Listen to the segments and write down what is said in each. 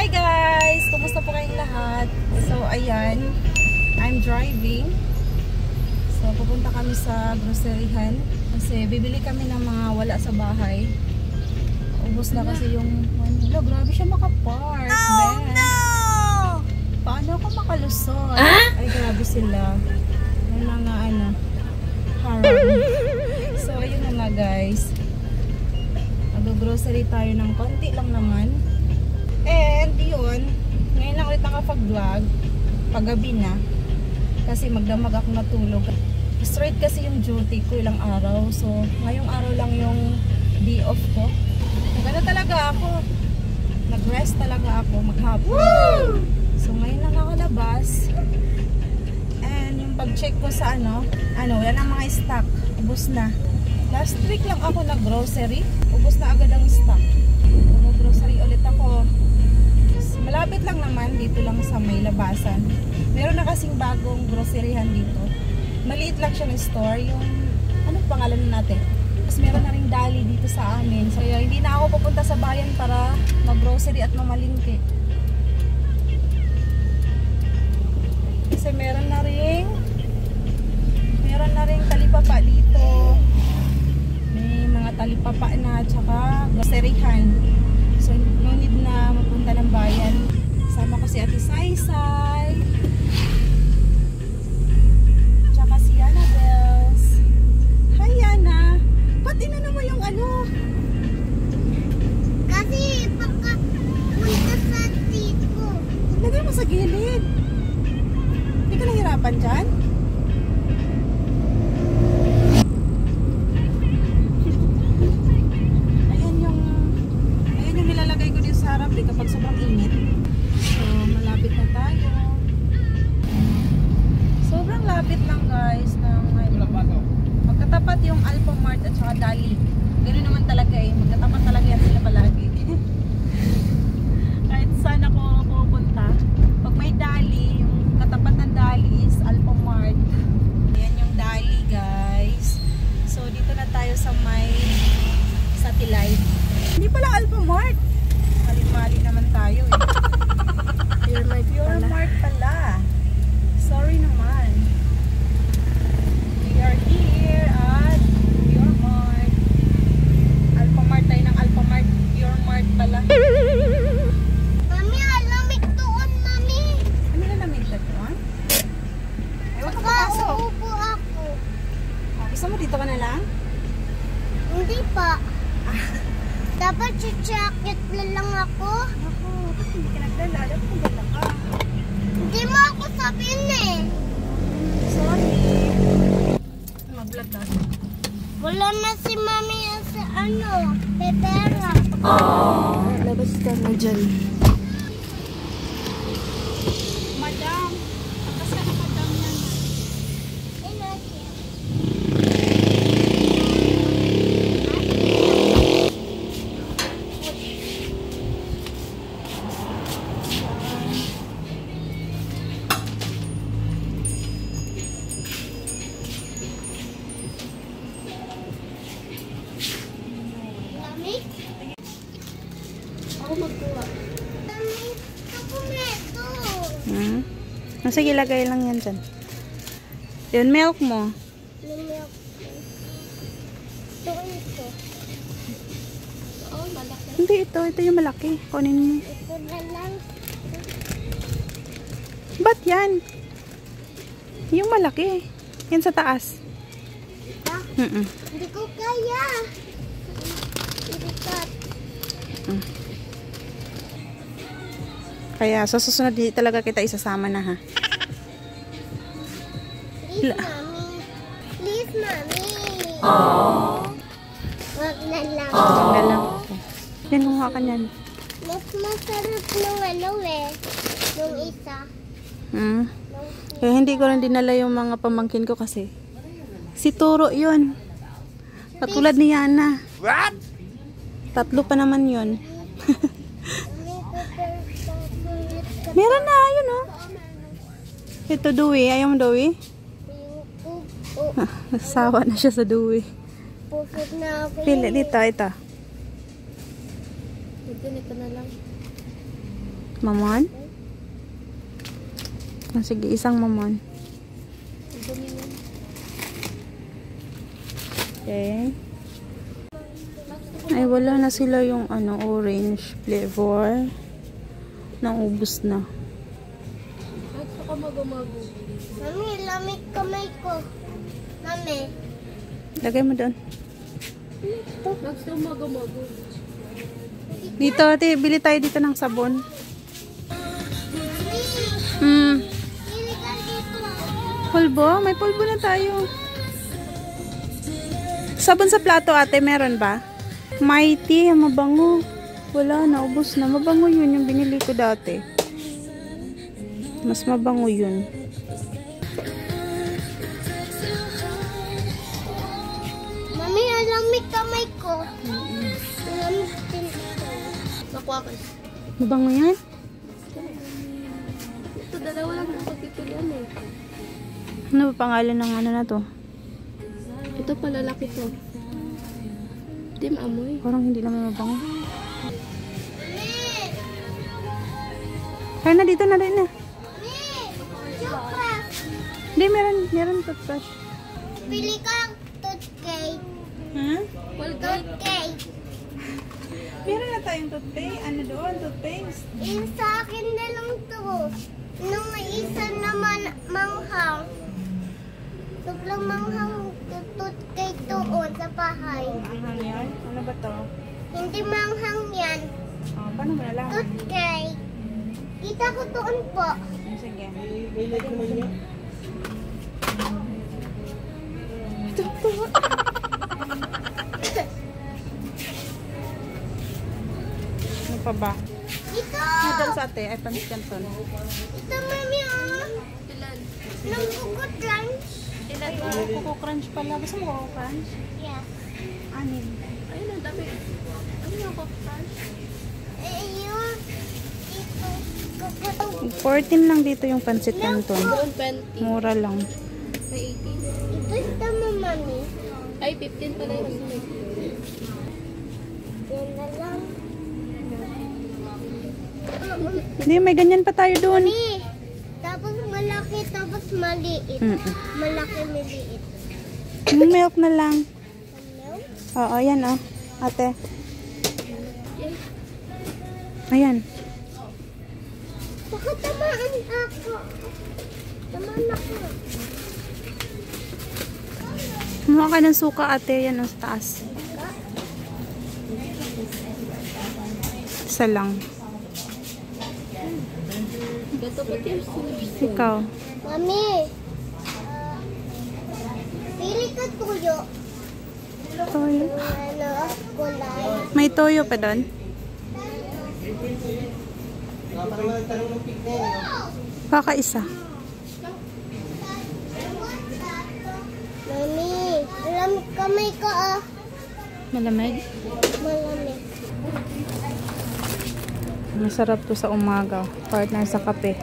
Hi guys! Kumusta po kayong lahat? So ayan, I'm driving. So pupunta kami sa groceryhan kasi bibili kami ng mga wala sa bahay. Ubus na kasi yung hello, grabe siya makapark. Oh no! Paano ako makalusot? Ay grabe sila. May mga harang. So ayun na nga guys. Mag-grocery tayo ng konti lang naman. And yun, ngayon lang ulit nakapag-vlog paggabi na kasi magdamag ako natulog. Straight kasi yung duty ko ilang araw, so ngayong araw lang yung day off ko. Nagano talaga ako, nag-rest talaga ako maghapon. So ngayon lang ako labas. And yung pag-check ko sa wala na mga stock, ubos na. Last week lang ako nag-grocery, ubos na agad ang stock. Mag-grocery ulit ako. Malapit lang naman, dito lang sa may labasan. Meron na kasing bagong groceryhan dito. Maliit lang siya ng store. Yung, anong pangalan natin? Tapos meron na ring dali dito sa amin. So hindi na ako pupunta sa bayan para mag-grocery at mamalingki. Kasi meron na ring talipapa dito. May mga talipapa na tsaka groceryhan. So, no need na mapunta ng bayan. Sama ko si Ate Saysay. Tsaka si Yana Bells. Hi, Yana. Ba't inano mo yung Kasi pagka-punta sa tito. Lagay mo sa gilid. Hindi ka nahirapan dyan? Kapag sobrang init. So, malapit na tayo. Sobrang lapit lang guys ng magkatapat yung Alphamart at saka Dali. Ganoon naman talaga magkatapat talaga yan sila palagi. Kahit saan ako pupunta, pag may Dali, yung katapat ng Dali is Alphamart. Ayan yung Dali guys. So, dito na tayo sa may satellite. Hindi pala Alphamart. Mali naman tayo Pure Mart pala. Sorry naman. We are here at Pure Mart. Alphamart tayo ng Alphamart. Pure Mart pala. Mami, alamig doon, Mami. Ano na lamig na doon? Ewan ka papasok. Uupo ako. Gusto mo dito ka na lang? Hindi pa. Dapat si-jacket lang ako. Ako, ba't hindi ka nagdala? Dapat kung dala ka. Hindi mo ako sabihin Sorry. Mag-vlog ka. Wala na si Mami sa pepera. Labas ka na dyan. Madam. Labas ka na madam yan. Sige, lagay lang yan dyan. Yun, milk mo. Milk. Ito. Oh, malaki. Hindi, ito yung malaki. Kunin mo. Ito na lang. Ba't yan? Yung malaki. Yan sa taas. Hindi ko kaya. Kaya sa susunod talaga kita isasama na ha. Please, Mami. Please, Mami. Aww. Wag na lang. Wag na lang. Yan, kumuha ka yan. Mas masarap nung nung isa. Kaya hindi ko rin dinala yung mga pamangkin ko kasi si Turo yun. Katulad ni Yana. What? 3 pa naman yun. Meron na, yun Ito, Dewey. Ayaw mo, Dewey? Nasawa na siya sa Dewey. Pusod na ako. Pili, dito, ito. Ito na lang. Mamon? Ah, sige, isang mamon. Okay. Ay, wala na sila yung ano, orange flavor. Naubos na. Mami, lamig kamay ko. Mami. Lagay mo doon. Dito, ate, bili tayo dito ng sabon. Pili ka dito. Pulbo? May pulbo na tayo. Sabon sa plato, ate, meron ba? Mighty, mabango. Wala, naubos na. Mabango yun, yung binili ko dati. Mas mabango yun. Mami, lamig kamay ko. Lamig din ito. Nakuha ko. Mabango yan? Ito, dalawa lang ang pagpipilian eh. Ano ba pangalan ng ano na to? Ito palalaki to. Hindi maamoy. Parang hindi naman mabango. Kaya na, dito na rin na. Hindi, meron toothbrush. Pili ka ng toothcake. Ha? Toothcake. Meron na tayong toothpaste. Ano doon? Toothpaste? Yung sa akin na lang to. Nung isa naman manghang. Sobrang manghang toothcake doon sa bahay. Anghang yan? Ano ba to? Hindi manghang yan. Oh, paano mo nalaman? Toothcake. Kita ko doon po. Sige. Ano pa ba? Ito. Ano doon sa ate? Ay, panis canton. Ito, mami, oh. Ilan? Nang Coco Crunch. Ilan? Coco Crunch pala. Gusto mo Coco Crunch? Yes. Anin. Ayun, ang dami. Ano yung Coco Crunch? Eh, yun. Ito. Coco 14 lang dito yung pansit canton. Doon 20. Mura lang. May 18. Ito tama, mami. Ay, 15 pala yung sunod. Yan na lang. Hindi, may ganyan pa tayo doon. Mami, tapos malaki, tapos maliit. Malaki, maliit. Yung milk na lang. Ano? Oo, yan oh. Ate. Ayan. Baka tamaan ako. Tamaan ako. Kumuha ka ng suka, ate. Yan oh, sa taas. Isa lang. Gato pati yung sunod. Ikaw. Mami, pili ka tuyo. Toyo. Ano, kulay. May toyo pa doon? Baka isa. Mami, malamig kamay ko ah. Malamig. Malamig. Masarap to sa umaga. Partner sa kape.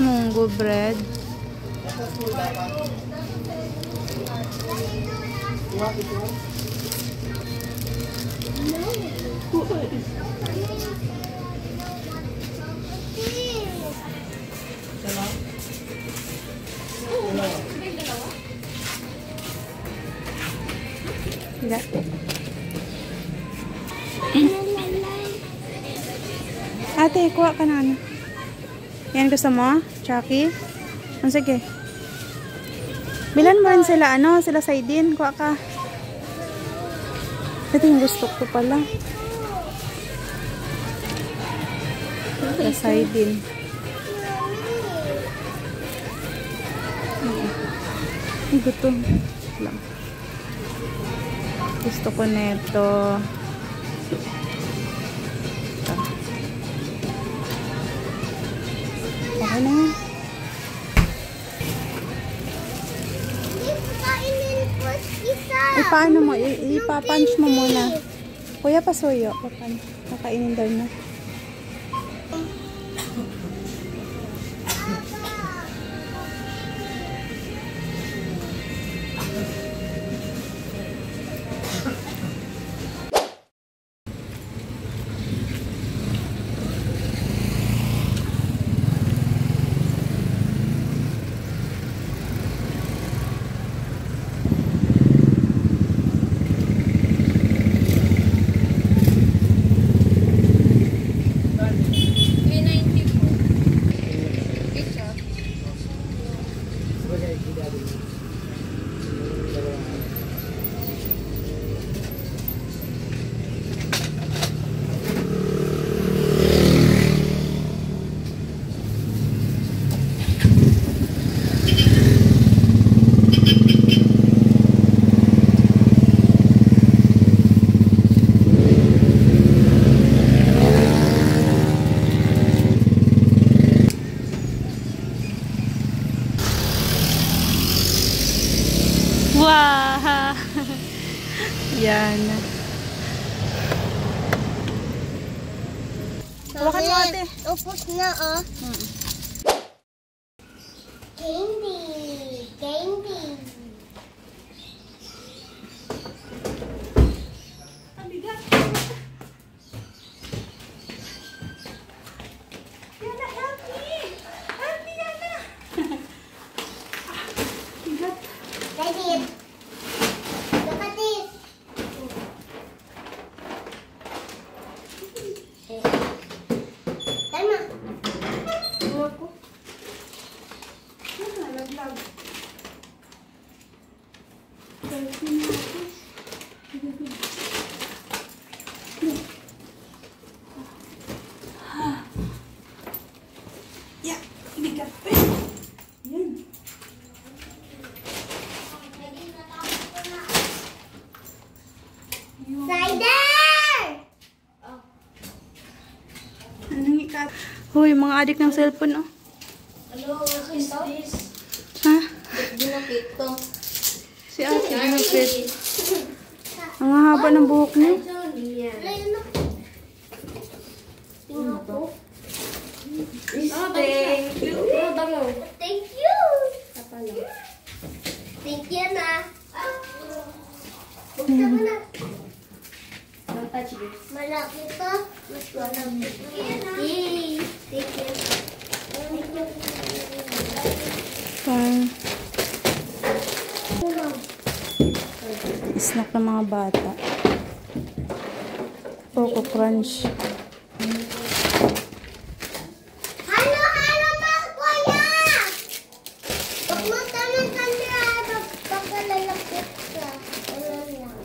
Munggo bread. Wala. Ate, kuha ka na ano. Yan, gusto mo? Chucky? Oh, sige. Bilan mo rin sila, ano? Sila Saidin. Kuha ka. Ito yung gusto ko pala. Sila Saidin. Ay, gutom. Lang. Gusto ko neto. Okay na yan. Kainin ko isa. Eh, paano mo? Ipapunch mo muna. Kuya, pasuyo. Papunch. Kakainin daw na. Hawakan mo ate. Upos na, oh. Candy. Candy. Yana, help me! Help me, Yana! Bigat. Daddy. Look at this. Tama. Ako. Yana, laglag. Yeah, bigat pa. Yan. Cider! Anong ikat? Hoy, mga adik ng cellphone, oh. Hello, what is this? Ha? Dinakit to. Si ate, ginapit. Ang haba ng buhok niya. Ayun na. Thank you. Thank you. Thank you na. Buksan mo na. Malaki to. Mas malaki to. Yay! Thank you. Fine. Snack ng mga bata. Coco Crunch. Halo, halo, mga kuya! Pagmata ng kanya, pagkalalapit ka. Ano lang.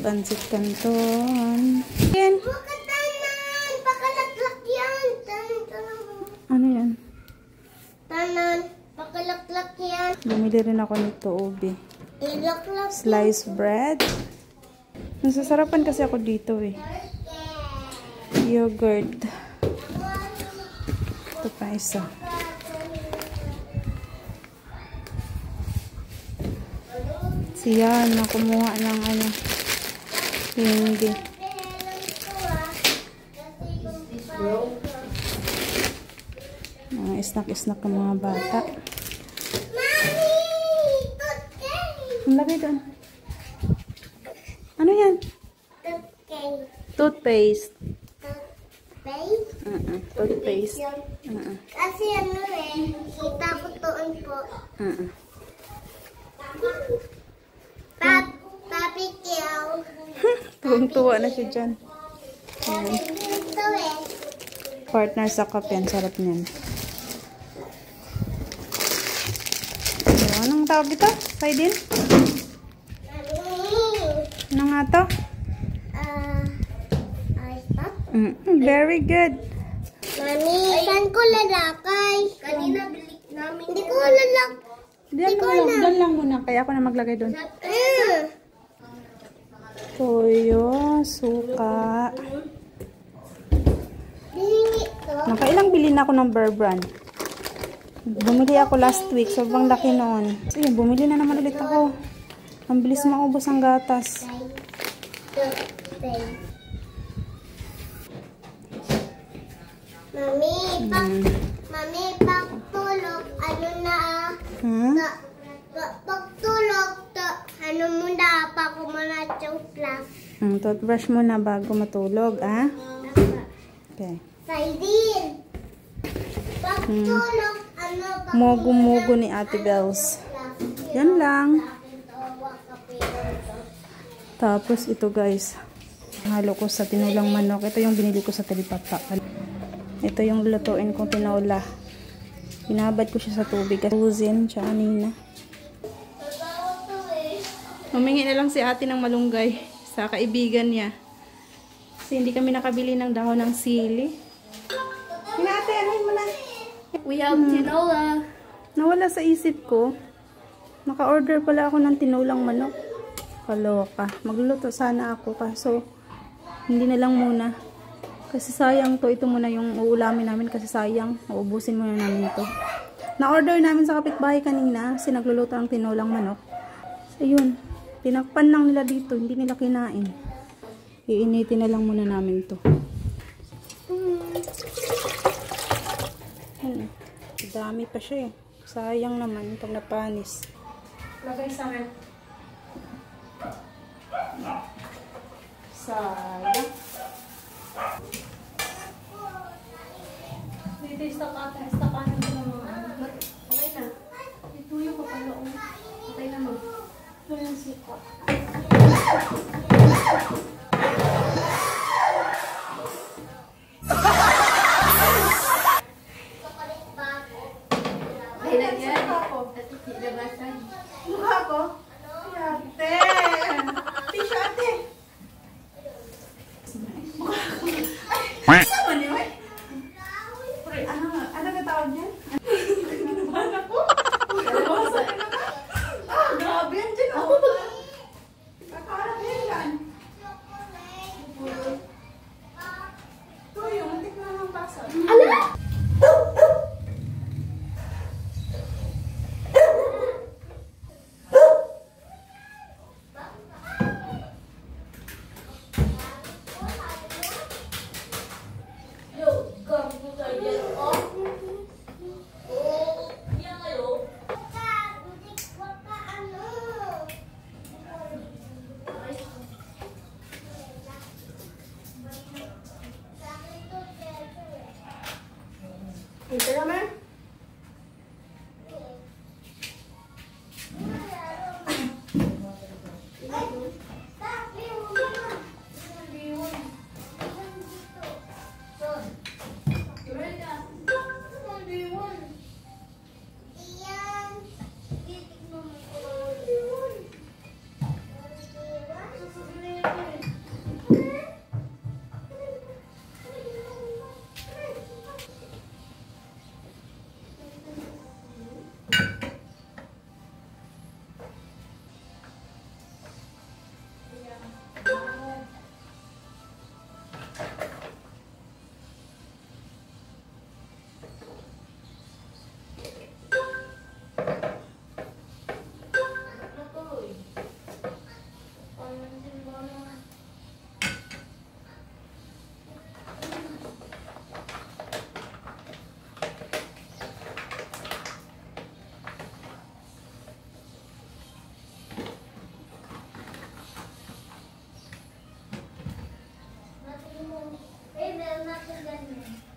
Pansit Canton. Yan. Tanan! Pakalaklak yan! Tanan! Ano yan? Tanan! Pakalaklak yan! Bumili rin ako nito, Ubi. Ilaklak. Sliced bread. Nasasarapan kasi ako dito eh. Yogurt. Ito pa isa. Siya na kumuha ng ano. Hindi. Mga snack-snack ng mga bata. Mami! Toothpaste! Ang lagay doon. Ano yan? Toothpaste. Toothpaste. Toothpaste? Toothpaste. Yun. Kasi ano eh, kita ko doon po. Papi Kiyaw. Tuwang-tuwa na siya dyan. Sabi dito eh. Partner sa kape. Ang sarap niyan. So, anong tawag dito? Saidin? Mami! Ano nga to? Stop. Very good. Mami, saan ko lalakay? Kanina bilik namin. Hindi ko lalak. Diyan lang muna. Kaya ako na maglagay doon. Toyo, suka. Hihingi to. Nakailang bilhin ako ng Bear Brand. Bumili ako last week. Sobrang laki noon. So yun, bumili na naman ulit ako. Ang bilis maubos ang gatas. Toothpaste. Mami, Mami, pagtulog, ano na pagtulog, ano mo na, pa ko muna toothbrush. Toothbrush muna bago matulog, ah? Okay. Saidin. Pagtulog, ano, Mogo-mogo ni Ate Bells. Yan lang. Tapos ito guys. Halo ko sa tinulang manok. Ito yung binili ko sa Talipapa. Ito yung lulutuin kong tinola. Binabad ko siya sa tubig. Kasusin siya kanina. Humingi na lang si ate ng malunggay sa kaibigan niya. Kasi hindi kami nakabili ng dahon ng sili. Ate, anuhin mo na. We have tinola. Nawala sa isip ko. Naka-order pala ako ng tinulang manok. Kaloka. Magluluto sana ako kaso hindi na lang muna. Kasi sayang to. Ito muna yung uulamin namin kasi sayang. Uubusin muna namin ito. Na-order namin sa kapitbahay kanina kasi nagluluto ng tinulang manok. So yun. Tinakpan lang nila dito. Hindi nila kinain. Iinitin na lang muna namin to. Dami pa siya eh. Sayang naman pag napanis. Lagay sa ref. Sayang. Dito istakanan ko ng mga anak. Okay na. Ituyo ko pala. Okay na mo. Walang sika. Okay na yan. At ilabasan. Mukha ko? Ate! Tisha, ate! Ay! Sama niyo eh? Pre, ano ka tawag niyan? Ginabahan ako? Ginabahan ka na? Ah, grabe yan dyan ako. Kakarap yan. Ito yung muntik na ng basa. Ala! Ito naman. Eh, meron natin ganyan.